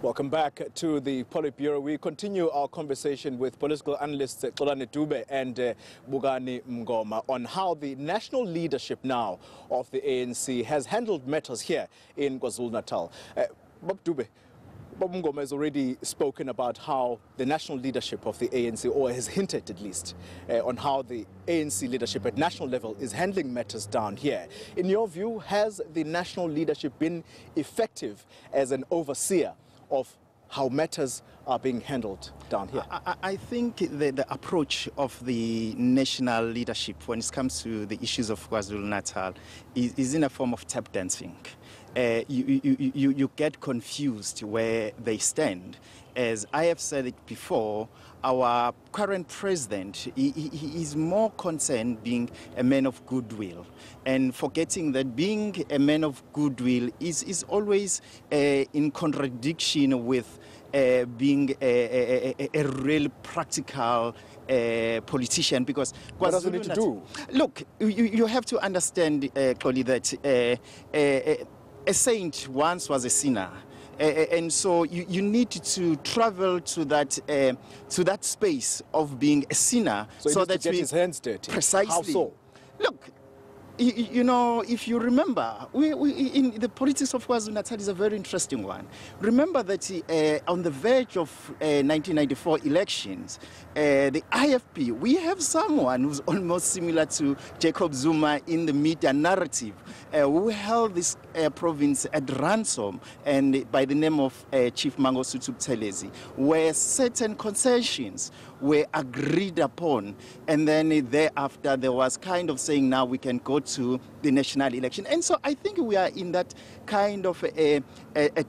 Welcome back to the Politbureau. We continue our conversation with political analysts Xolani Dube and Bugani Mngoma on how the national leadership now of the ANC has handled matters here in KwaZulu-Natal. Bob Dube, Bob Mngoma has already spoken about how the national leadership of the ANC, or has hinted at least, on how the ANC leadership at national level is handling matters down here. In your view, has the national leadership been effective as an overseer of how matters are being handled down here? I think the approach of the national leadership when it comes to the issues of KwaZulu-Natal is in a form of tap dancing. You get confused where they stand. As I have said it before, our current president he is more concerned being a man of goodwill and forgetting that being a man of goodwill is always in contradiction with being a real practical politician, because what does it need to do? Look, you have to understand, Clody, that a saint once was a sinner. And so you need to travel to that space of being a sinner, so that to get his hands dirty. Precisely. How so? Look, you know, if you remember, we in the politics of KwaZulu-Natal is a very interesting one. Remember that on the verge of 1994 elections, the IFP, we have someone who's almost similar to Jacob Zuma in the media narrative, who held this province at ransom, and by the name of Chief Mangosuthu Buthelezi, where certain concessions were agreed upon, and then thereafter there was kind of saying now we can go to the national election. And so I think we are in that kind of a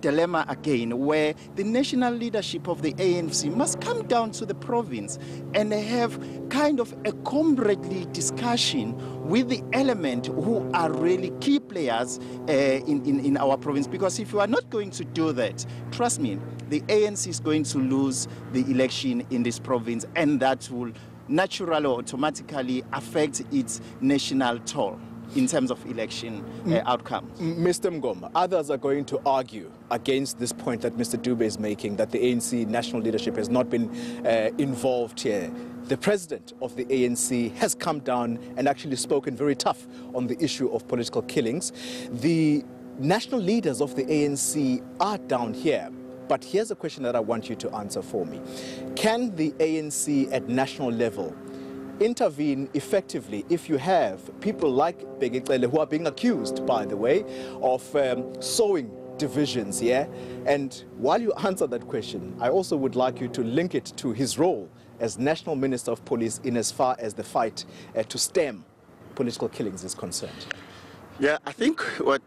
dilemma again, where the national leadership of the ANC must come down to the province and have kind of a comradely discussion with the element who are really key players in our province. Because if you are not going to do that, trust me, the ANC is going to lose the election in this province, and that will naturally or automatically affect its national toll in terms of election outcomes. Mr. Mngoma, others are going to argue against this point that Mr. Dube is making, that the ANC national leadership has not been involved here. The president of the ANC has come down and actually spoken very tough on the issue of political killings. The national leaders of the ANC are down here. But here's a question that I want you to answer for me. Can the ANC at national level intervene effectively if you have people like Begekele, who are being accused, by the way, of sowing divisions here? And while you answer that question, I also would like you to link it to his role as National Minister of Police in as far as the fight to stem political killings is concerned. Yeah, I think what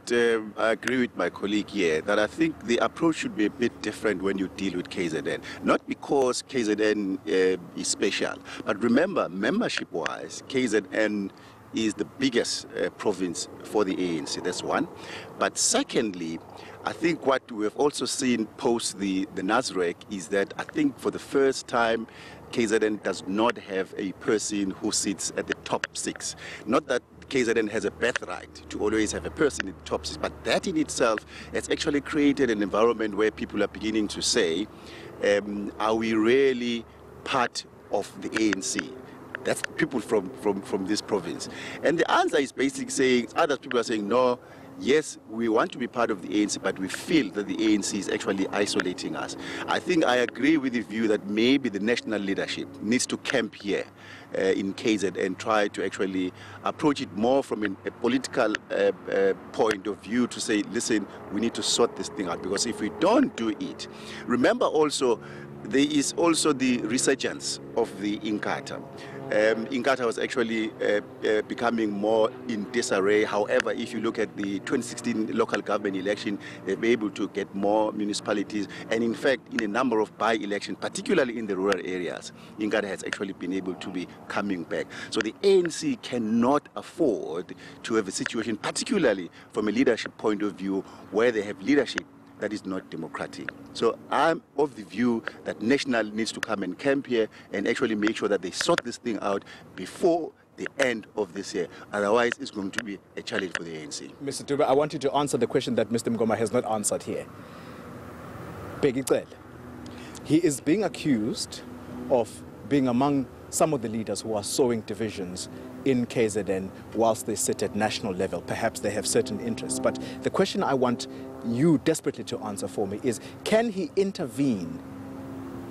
I agree with my colleague here, that I think the approach should be a bit different when you deal with KZN. Not because KZN is special, but remember, membership-wise, KZN is the biggest province for the ANC. That's one. But secondly, I think what we have also seen post the NASREC is that I think for the first time, KZN does not have a person who sits at the top 6. Not that KZN has a birthright to always have a person in the top 6, but that in itself has actually created an environment where people are beginning to say, are we really part of the ANC? That's people from this province. And the answer is basically saying, other people are saying, no, yes, we want to be part of the ANC, but we feel that the ANC is actually isolating us. I think I agree with the view that maybe the national leadership needs to camp here in KZN and try to actually approach it more from a political point of view, to say, listen, we need to sort this thing out, because if we don't do it, remember also, there is also the resurgence of the Inkatha. Inkatha was actually becoming more in disarray. However, if you look at the 2016 local government election, they were able to get more municipalities. And in fact, in a number of by-elections, particularly in the rural areas, Inkatha has actually been able to be coming back. So the ANC cannot afford to have a situation, particularly from a leadership point of view, where they have leadership that is not democratic. So I'm of the view that national needs to come and camp here and actually make sure that they sort this thing out before the end of this year. Otherwise, it's going to be a challenge for the ANC. Mr. Dube, I want you to answer the question that Mr. Mngoma has not answered here. Bheki, he is being accused of being among some of the leaders who are sowing divisions in KZN whilst they sit at national level. Perhaps they have certain interests. But the question I want you desperately to answer for me is, can he intervene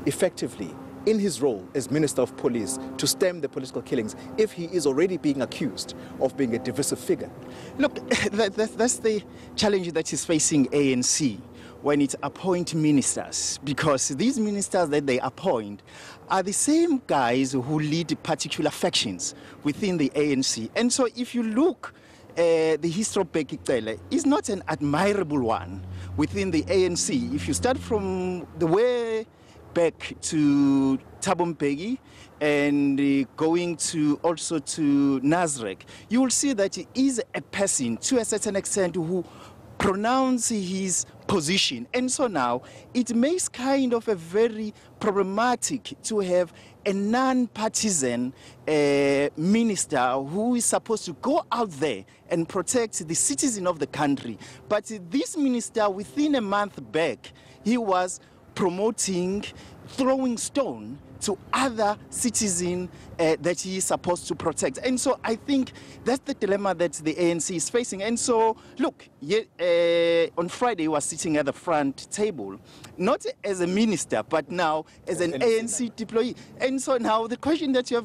effectively in his role as Minister of Police to stem the political killings if he is already being accused of being a divisive figure? Look, that's the challenge that is facing ANC when it appoints ministers, because these ministers that they appoint are the same guys who lead particular factions within the ANC. And so if you look, the history of Bheki is not an admirable one within the ANC. If you start from the way back to Thabo Mbeki and going to also to Nasrec, you will see that he is a person to a certain extent who pronounce his position. And so now it makes kind of a very problematic to have a non-partisan minister who is supposed to go out there and protect the citizen of the country. But this minister, within a month back, he was promoting throwing stone to other citizens that he is supposed to protect. And so I think that's the dilemma that the ANC is facing. And so, look, on Friday he was sitting at the front table, not as a minister, but now as an ANC deployee. And so now the question that you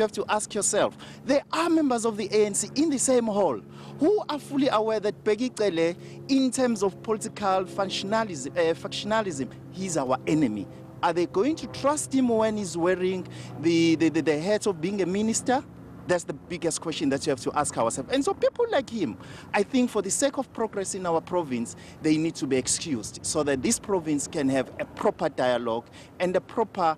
have to ask yourself, there are members of the ANC in the same hall who are fully aware that Bheki, in terms of political factionalism, he's our enemy. Are they going to trust him when he's wearing the hat of being a minister? That's the biggest question that you have to ask ourselves. And so people like him, I think for the sake of progress in our province, they need to be excused so that this province can have a proper dialogue and a proper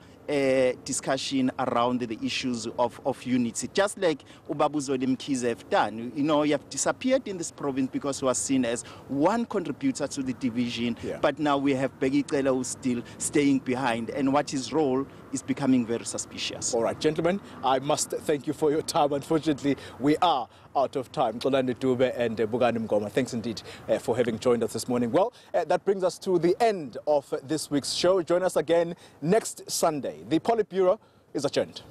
discussion around the issues of unity. Just like Ubabuzo Mkhize have done. You know, you have disappeared in this province because he was seen as one contributor to the division, but now we have Bheki who's still staying behind, and what his role is becoming very suspicious. All right, gentlemen, I must thank you for your time. Unfortunately, we are out of time. Xolani Dube and Bugani Mngoma, thanks indeed for having joined us this morning. Well, that brings us to the end of this week's show. Join us again next Sunday. The Politbureau is adjourned.